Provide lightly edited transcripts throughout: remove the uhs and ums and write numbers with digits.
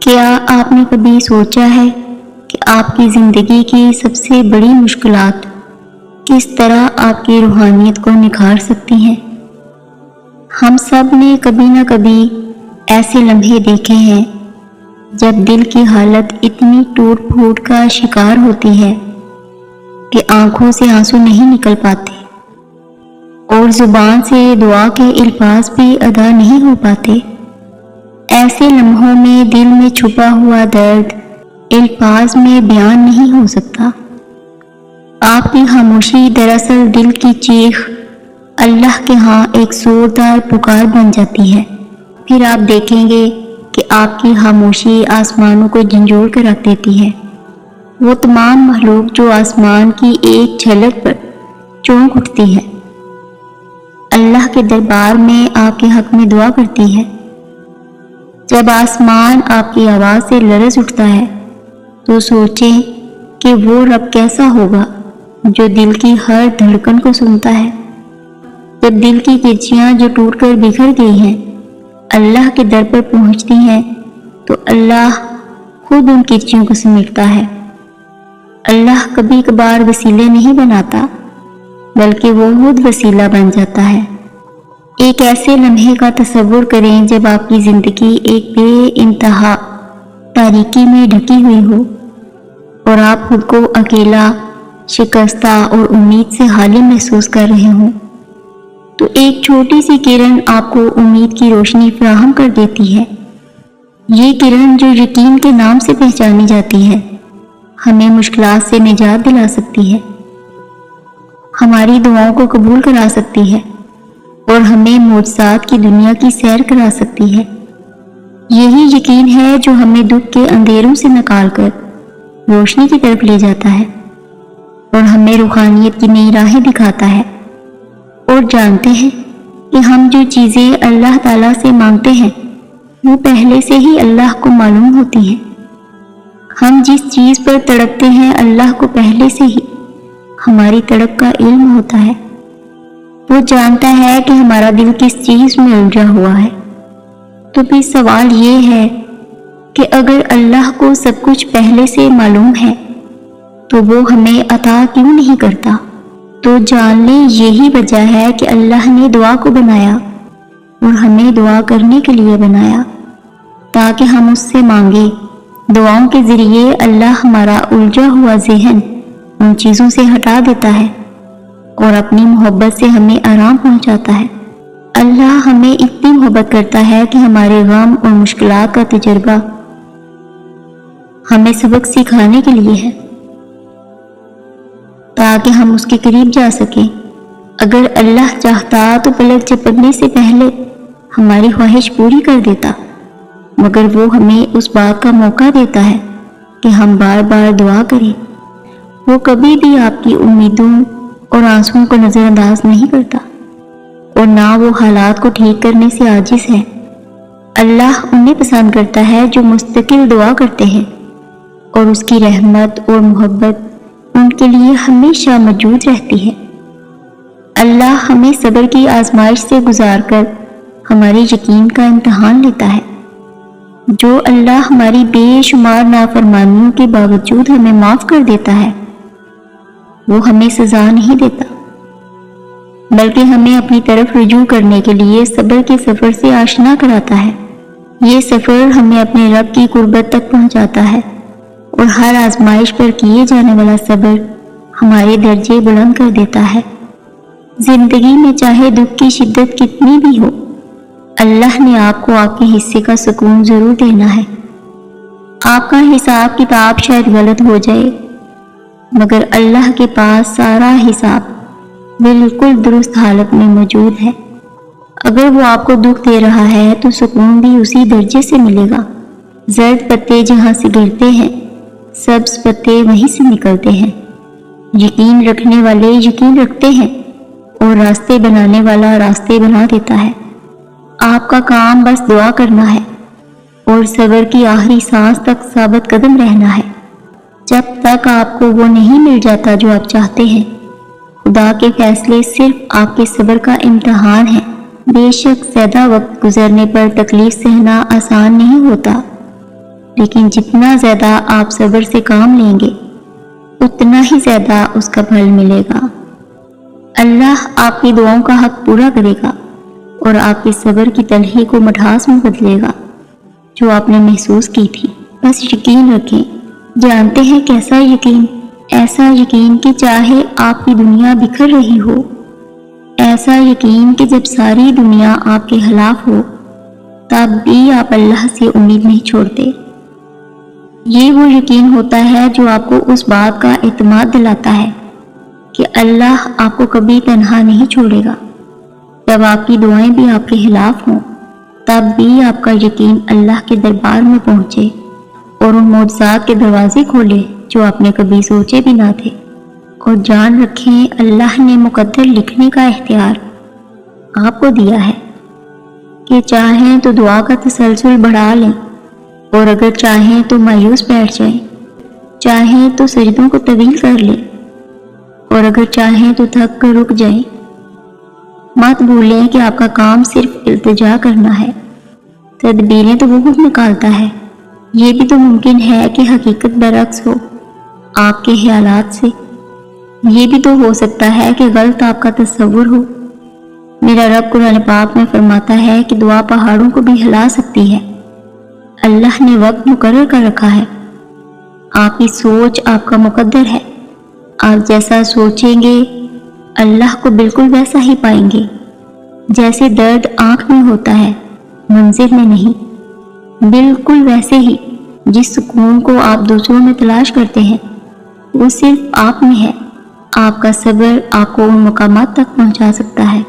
کیا آپ نے کبھی سوچا ہے کہ آپ کی زندگی کی سب سے بڑی مشکلات کس طرح آپ کی روحانیت کو نکھار سکتی ہیں؟ ہم سب نے کبھی نہ کبھی ایسے لمحے دیکھے ہیں جب دل کی حالت اتنی ٹوٹ پھوٹ کا شکار ہوتی ہے کہ آنکھوں سے آنسو نہیں نکل پاتے اور زبان سے دعا کے الفاظ بھی ادا نہیں ہو پاتے۔ ایسے لمحوں میں دل میں چھپا ہوا درد الفاظ میں بیان نہیں ہو سکتا۔ آپ کی خاموشی دراصل دل کی چیخ اللہ کے ہاں ایک زوردار پکار بن جاتی ہے۔ پھر آپ دیکھیں گے کہ آپ کی خاموشی آسمانوں کو جھنجھوڑ کر رکھ دیتی ہے۔ وہ تمام مخلوق جو آسمان کی ایک جھلک پر چونک اٹھتی ہے، اللہ کے دربار میں آپ کے حق میں دعا کرتی ہے۔ جب آسمان آپ کی آواز سے لرز اٹھتا ہے تو سوچیں کہ وہ رب کیسا ہوگا جو دل کی ہر دھڑکن کو سنتا ہے۔ جب دل کی کرچیاں جو ٹوٹ کر بکھر گئی ہیں اللہ کے در پر پہنچتی ہیں تو اللہ خود ان کرچیوں کو سمیٹتا ہے۔ اللہ کبھی کبھار وسیلے نہیں بناتا بلکہ وہ خود وسیلہ بن جاتا ہے۔ ایک ایسے لمحے کا تصور کریں جب آپ کی زندگی ایک بے انتہا تاریکی میں ڈھکی ہوئی ہو اور آپ خود کو اکیلا، شکستہ اور امید سے خالی محسوس کر رہے ہوں، تو ایک چھوٹی سی کرن آپ کو امید کی روشنی فراہم کر دیتی ہے۔ یہ کرن جو یقین کے نام سے پہچانی جاتی ہے ہمیں مشکلات سے نجات دلا سکتی ہے، ہماری دعاؤں کو قبول کرا سکتی ہے اور ہمیں معجزات کی دنیا کی سیر کرا سکتی ہے۔ یہی یقین ہے جو ہمیں دکھ کے اندھیروں سے نکال کر روشنی کی طرف لے جاتا ہے اور ہمیں روحانیت کی نئی راہیں دکھاتا ہے۔ اور جانتے ہیں کہ ہم جو چیزیں اللہ تعالیٰ سے مانگتے ہیں وہ پہلے سے ہی اللہ کو معلوم ہوتی ہیں۔ ہم جس چیز پر تڑپتے ہیں اللہ کو پہلے سے ہی ہماری تڑپ کا علم ہوتا ہے۔ وہ جانتا ہے کہ ہمارا دل کس چیز میں الجھا ہوا ہے۔ تو پھر سوال یہ ہے کہ اگر اللہ کو سب کچھ پہلے سے معلوم ہے تو وہ ہمیں عطا کیوں نہیں کرتا؟ تو جان لیں یہی وجہ ہے کہ اللہ نے دعا کو بنایا اور ہمیں دعا کرنے کے لیے بنایا تاکہ ہم اس سے مانگیں۔ دعاؤں کے ذریعے اللہ ہمارا الجھا ہوا ذہن ان چیزوں سے ہٹا دیتا ہے اور اپنی محبت سے ہمیں آرام پہنچاتا ہے۔ اللہ ہمیں اتنی محبت کرتا ہے کہ ہمارے غم اور مشکلات کا تجربہ ہمیں سبق سکھانے کے لیے ہے تاکہ ہم اس کے قریب جا سکیں۔ اگر اللہ چاہتا تو پلک جھپکنے سے پہلے ہماری خواہش پوری کر دیتا، مگر وہ ہمیں اس بات کا موقع دیتا ہے کہ ہم بار بار دعا کریں۔ وہ کبھی بھی آپ کی امیدوں اور آنسوؤں کو نظر انداز نہیں کرتا اور نہ وہ حالات کو ٹھیک کرنے سے عاجز ہے۔ اللہ انہیں پسند کرتا ہے جو مستقل دعا کرتے ہیں اور اس کی رحمت اور محبت ان کے لیے ہمیشہ موجود رہتی ہے۔ اللہ ہمیں صبر کی آزمائش سے گزار کر ہمارے یقین کا امتحان لیتا ہے۔ جو اللہ ہماری بے شمار نافرمانیوں کے باوجود ہمیں معاف کر دیتا ہے وہ ہمیں سزا نہیں دیتا بلکہ ہمیں اپنی طرف رجوع کرنے کے لیے صبر کے سفر سے آشنا کراتا ہے۔ یہ سفر ہمیں اپنے رب کی قربت تک پہنچاتا ہے اور ہر آزمائش پر کیے جانے والا صبر ہمارے درجے بلند کر دیتا ہے۔ زندگی میں چاہے دکھ کی شدت کتنی بھی ہو، اللہ نے آپ کو آپ کے حصے کا سکون ضرور دینا ہے۔ آپ کا حساب کتاب شاید غلط ہو جائے مگر اللہ کے پاس سارا حساب بالکل درست حالت میں موجود ہے۔ اگر وہ آپ کو دکھ دے رہا ہے تو سکون بھی اسی درجے سے ملے گا۔ زرد پتے جہاں سے گرتے ہیں سبز پتے وہیں سے نکلتے ہیں۔ یقین رکھنے والے یقین رکھتے ہیں اور راستے بنانے والا راستے بنا دیتا ہے۔ آپ کا کام بس دعا کرنا ہے اور صبر کی آخری سانس تک ثابت قدم رہنا ہے۔ جب تک آپ کو وہ نہیں مل جاتا جو آپ چاہتے ہیں، خدا کے فیصلے صرف آپ کے صبر کا امتحان ہے۔ بے شک زیادہ وقت گزرنے پر تکلیف سہنا آسان نہیں ہوتا، لیکن جتنا زیادہ آپ صبر سے کام لیں گے اتنا ہی زیادہ اس کا پھل ملے گا۔ اللہ آپ کی دعاؤں کا حق پورا کرے گا اور آپ کے صبر کی تلخی کو مٹھاس میں بدلے گا جو آپ نے محسوس کی تھی۔ بس یقین رکھیں۔ جانتے ہیں کیسا یقین؟ ایسا یقین کہ چاہے آپ کی دنیا بکھر رہی ہو، ایسا یقین کہ جب ساری دنیا آپ کے خلاف ہو تب بھی آپ اللہ سے امید نہیں چھوڑتے۔ یہ وہ یقین ہوتا ہے جو آپ کو اس بات کا اعتماد دلاتا ہے کہ اللہ آپ کو کبھی تنہا نہیں چھوڑے گا۔ جب آپ کی دعائیں بھی آپ کے خلاف ہوں تب بھی آپ کا یقین اللہ کے دربار میں پہنچے اور ان معجزات کے دروازے کھولے جو آپ نے کبھی سوچے بھی نہ تھے۔ اور جان رکھیں اللہ نے مقدر لکھنے کا اختیار آپ کو دیا ہے کہ چاہیں تو دعا کا تسلسل بڑھا لیں اور اگر چاہیں تو مایوس بیٹھ جائیں، چاہیں تو سجدوں کو طویل کر لیں اور اگر چاہیں تو تھک کر رک جائیں۔ مت بھولیں کہ آپ کا کام صرف التجا کرنا ہے، تدبیریں تو بہت نکالتا ہے۔ یہ بھی تو ممکن ہے کہ حقیقت برعکس ہو آپ کے خیالات سے، یہ بھی تو ہو سکتا ہے کہ غلط آپ کا تصور ہو۔ میرا رب قرآن پاک میں فرماتا ہے کہ دعا پہاڑوں کو بھی ہلا سکتی ہے۔ اللہ نے وقت مقرر کر رکھا ہے، آپ کی سوچ آپ کا مقدر ہے۔ آپ جیسا سوچیں گے اللہ کو بالکل ویسا ہی پائیں گے۔ جیسے درد آنکھ میں ہوتا ہے منظر میں نہیں، بالکل ویسے ہی جس سکون کو آپ دوسروں میں تلاش کرتے ہیں وہ صرف آپ میں ہے۔ آپ کا صبر آپ کو ان مقامات تک پہنچا سکتا ہے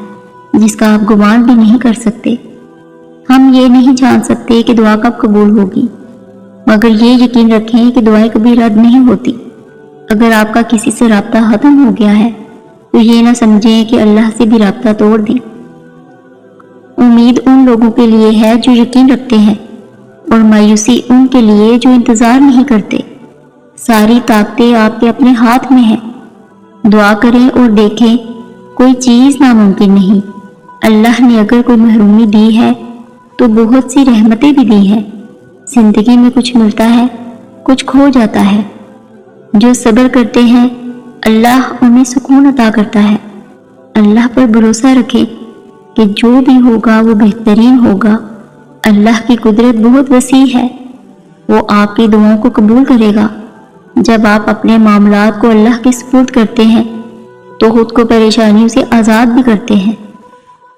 جس کا آپ گمان بھی نہیں کر سکتے۔ ہم یہ نہیں جان سکتے کہ دعا کب قبول ہوگی، مگر یہ یقین رکھیں کہ دعائیں کبھی رد نہیں ہوتی۔ اگر آپ کا کسی سے رابطہ ختم ہو گیا ہے تو یہ نہ سمجھیں کہ اللہ سے بھی رابطہ توڑ دیں۔ امید ان لوگوں کے لیے ہے جو یقین رکھتے ہیں اور مایوسی ان کے لیے جو انتظار نہیں کرتے۔ ساری طاقتیں آپ کے اپنے ہاتھ میں ہیں۔ دعا کریں اور دیکھیں، کوئی چیز ناممکن نہیں۔ اللہ نے اگر کوئی محرومی دی ہے تو بہت سی رحمتیں بھی دی ہیں۔ زندگی میں کچھ ملتا ہے، کچھ کھو جاتا ہے۔ جو صبر کرتے ہیں اللہ انہیں سکون عطا کرتا ہے۔ اللہ پر بھروسہ رکھیں کہ جو بھی ہوگا وہ بہترین ہوگا۔ اللہ کی قدرت بہت وسیع ہے، وہ آپ کی دعاؤں کو قبول کرے گا۔ جب آپ اپنے معاملات کو اللہ کے سپرد کرتے ہیں تو خود کو پریشانیوں سے آزاد بھی کرتے ہیں۔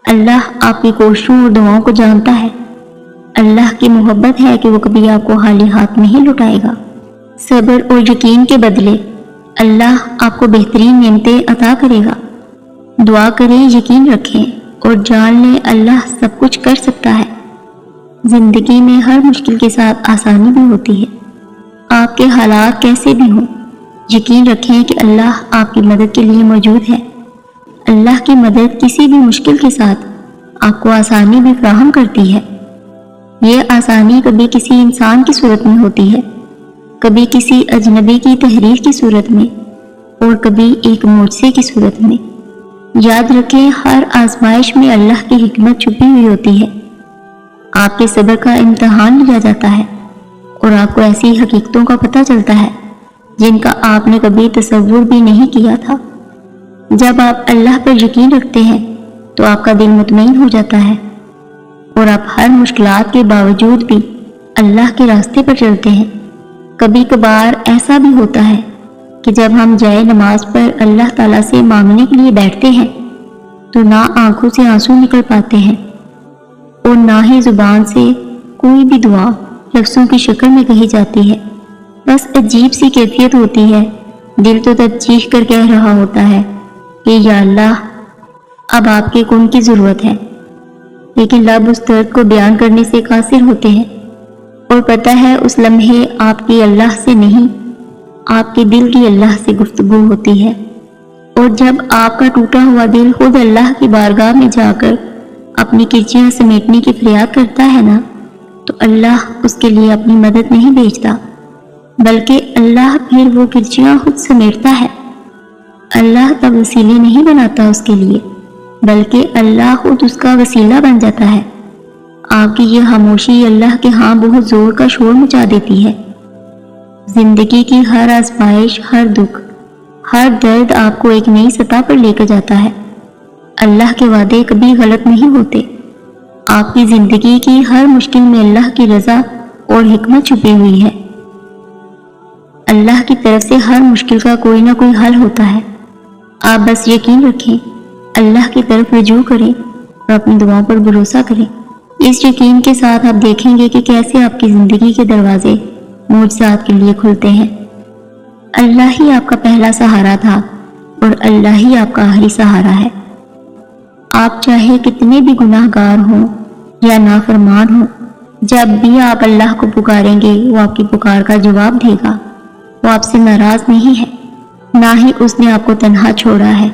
اللہ آپ کی کوششوں اور دعاؤں کو جانتا ہے۔ اللہ کی محبت ہے کہ وہ کبھی آپ کو خالی ہاتھ نہیں لوٹائے گا۔ صبر اور یقین کے بدلے اللہ آپ کو بہترین نعمتیں عطا کرے گا۔ دعا کریں، یقین رکھیں اور جان لیں اللہ سب کچھ کر سکتا ہے۔ زندگی میں ہر مشکل کے ساتھ آسانی بھی ہوتی ہے۔ آپ کے حالات کیسے بھی ہوں، یقین رکھیں کہ اللہ آپ کی مدد کے لیے موجود ہے۔ اللہ کی مدد کسی بھی مشکل کے ساتھ آپ کو آسانی بھی فراہم کرتی ہے۔ یہ آسانی کبھی کسی انسان کی صورت میں ہوتی ہے، کبھی کسی اجنبی کی تحریر کی صورت میں اور کبھی ایک معجزے کی صورت میں۔ یاد رکھیں ہر آزمائش میں اللہ کی حکمت چھپی ہوئی ہوتی ہے۔ آپ کے صبر کا امتحان لیا جاتا ہے اور آپ کو ایسی حقیقتوں کا پتہ چلتا ہے جن کا آپ نے کبھی تصور بھی نہیں کیا تھا۔ جب آپ اللہ پر یقین رکھتے ہیں تو آپ کا دل مطمئن ہو جاتا ہے اور آپ ہر مشکلات کے باوجود بھی اللہ کے راستے پر چلتے ہیں۔ کبھی کبھار ایسا بھی ہوتا ہے کہ جب ہم جائے نماز پر اللہ تعالیٰ سے مانگنے کے لیے بیٹھتے ہیں تو نہ آنکھوں سے آنسو نکل پاتے ہیں اور نہ ہی زبان سے کوئی بھی دعا لفظوں کی شکل میں کہی جاتی ہے۔ بس عجیب سی کیفیت ہوتی ہے، دل تو تب چیخ کر کہہ رہا ہوتا ہے کہ یا اللہ اب آپ کے کن کی ضرورت ہے، لیکن لب اس درد کو بیان کرنے سے قاصر ہوتے ہیں اور پتہ ہے اس لمحے آپ کی اللہ سے نہیں، آپ کے دل کی اللہ سے گفتگو ہوتی ہے۔ اور جب آپ کا ٹوٹا ہوا دل خود اللہ کی بارگاہ میں جا کر اپنی کرچیاں سمیٹنے کی فریاد کرتا ہے نا، تو اللہ اس کے لیے اپنی مدد نہیں بھیجتا، بلکہ اللہ پھر وہ کرچیاں خود سمیٹتا ہے۔ اللہ تب وسیلے نہیں بناتا اس کے لیے، بلکہ اللہ خود اس کا وسیلہ بن جاتا ہے۔ آپ کی یہ خاموشی اللہ کے ہاں بہت زور کا شور مچا دیتی ہے۔ زندگی کی ہر آزمائش، ہر دکھ، ہر درد آپ کو ایک نئی سطح پر لے کر جاتا ہے۔ اللہ کے وعدے کبھی غلط نہیں ہوتے۔ آپ کی زندگی کی ہر مشکل میں اللہ کی رضا اور حکمت چھپی ہوئی ہے۔ اللہ کی طرف سے ہر مشکل کا کوئی نہ کوئی حل ہوتا ہے۔ آپ بس یقین رکھیں، اللہ کی طرف رجوع کریں اور اپنی دعاؤں پر بھروسہ کریں۔ اس یقین کے ساتھ آپ دیکھیں گے کہ کیسے آپ کی زندگی کے دروازے معجزات کے لیے کھلتے ہیں۔ اللہ ہی آپ کا پہلا سہارا تھا اور اللہ ہی آپ کا آخری سہارا ہے۔ آپ چاہے کتنے بھی گناہ گار ہوں یا نافرمان ہوں، جب بھی آپ اللہ کو پکاریں گے وہ آپ کی پکار کا جواب دے گا۔ وہ آپ سے ناراض نہیں ہے، نہ ہی اس نے آپ کو تنہا چھوڑا ہے۔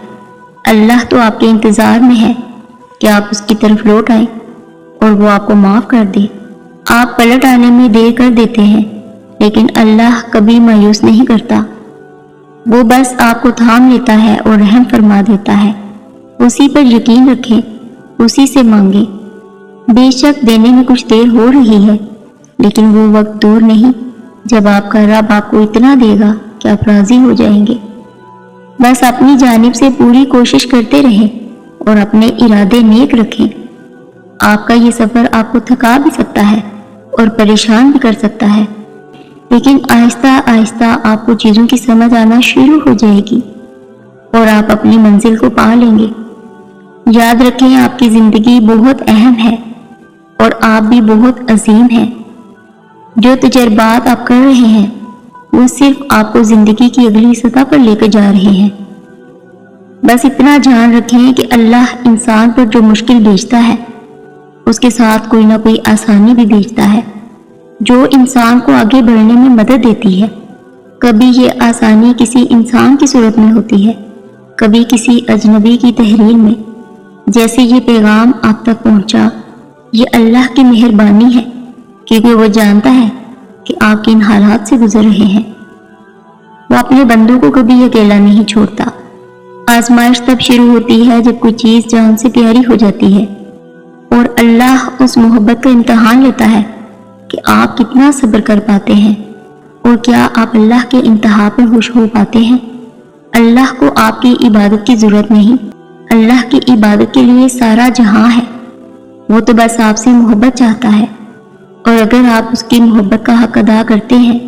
اللہ تو آپ کے انتظار میں ہے کہ آپ اس کی طرف لوٹ آئیں اور وہ آپ کو معاف کر دے۔ آپ پلٹ آنے میں دیر کر دیتے ہیں، لیکن اللہ کبھی مایوس نہیں کرتا۔ وہ بس آپ کو تھام لیتا ہے اور رحم فرما دیتا ہے۔ اسی پر یقین رکھیں، اسی سے مانگیں۔ بے شک دینے میں کچھ دیر ہو رہی ہے، لیکن وہ وقت دور نہیں جب آپ کا رب آپ کو اتنا دے گا کہ آپ راضی ہو جائیں گے۔ بس اپنی جانب سے پوری کوشش کرتے رہیں اور اپنے ارادے نیک رکھیں۔ آپ کا یہ سفر آپ کو تھکا بھی سکتا ہے اور پریشان بھی کر سکتا ہے، لیکن آہستہ آہستہ آپ کو چیزوں کی سمجھ آنا شروع ہو جائے گی اور آپ اپنی منزل کو پا لیں گے۔ یاد رکھیں، آپ کی زندگی بہت اہم ہے اور آپ بھی بہت عظیم ہیں۔ جو تجربات آپ کر رہے ہیں وہ صرف آپ کو زندگی کی اگلی سطح پر لے کر جا رہے ہیں۔ بس اتنا جان رکھیں کہ اللہ انسان پر جو مشکل بھیجتا ہے اس کے ساتھ کوئی نہ کوئی آسانی بھی بھیجتا ہے، جو انسان کو آگے بڑھنے میں مدد دیتی ہے۔ کبھی یہ آسانی کسی انسان کی صورت میں ہوتی ہے، کبھی کسی اجنبی کی تحریر میں۔ جیسے یہ پیغام آپ تک پہنچا، یہ اللہ کی مہربانی ہے، کیونکہ وہ جانتا ہے کہ آپ کن حالات سے گزر رہے ہیں۔ وہ اپنے بندوں کو کبھی اکیلا نہیں چھوڑتا۔ آزمائش تب شروع ہوتی ہے جب کوئی چیز جان سے پیاری ہو جاتی ہے، اور اللہ اس محبت کا امتحان لیتا ہے کہ آپ کتنا صبر کر پاتے ہیں اور کیا آپ اللہ کے انتہا پر خوش ہو پاتے ہیں۔ اللہ کو آپ کی عبادت کی ضرورت نہیں، اللہ کی عبادت کے لیے سارا جہاں ہے۔ وہ تو بس آپ سے محبت چاہتا ہے، اور اگر آپ اس کی محبت کا حق ادا کرتے ہیں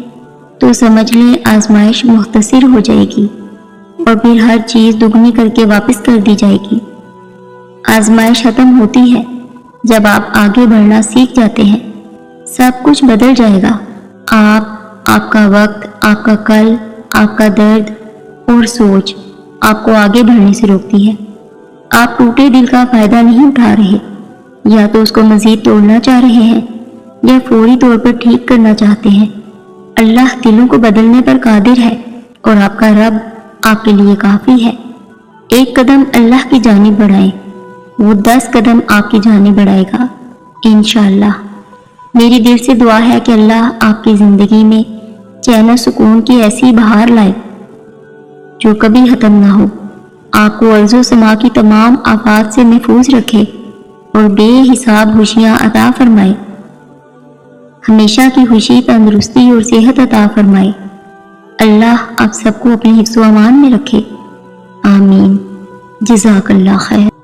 تو سمجھ لیں آزمائش مختصر ہو جائے گی اور پھر ہر چیز دگنی کر کے واپس کر دی جائے گی۔ آزمائش ختم ہوتی ہے جب آپ آگے بڑھنا سیکھ جاتے ہیں، سب کچھ بدل جائے گا۔ آپ کا وقت، آپ کا کل، آپ کا درد اور سوچ آپ کو آگے بڑھنے سے روکتی ہے۔ آپ ٹوٹے دل کا فائدہ نہیں اٹھا رہے، یا تو اس کو مزید توڑنا چاہ رہے ہیں یا فوری طور پر ٹھیک کرنا چاہتے ہیں۔ اللہ دلوں کو بدلنے پر قادر ہے اور آپ کا رب آپ کے لیے کافی ہے۔ ایک قدم اللہ کی جانب بڑھائیں، وہ 10 قدم آپ کی جانب بڑھائے گا انشاءاللہ۔ میری دل سے دعا ہے کہ اللہ آپ کی زندگی میں چین و سکون کی ایسی بہار لائے جو کبھی ختم نہ ہو، آپ کو ارض و سما کی تمام آفات سے محفوظ رکھے اور بے حساب خوشیاں عطا فرمائے، ہمیشہ کی خوشی، تندرستی اور صحت عطا فرمائے۔ اللہ آپ سب کو اپنے حفظ و امان میں رکھے، آمین۔ جزاک اللہ خیر۔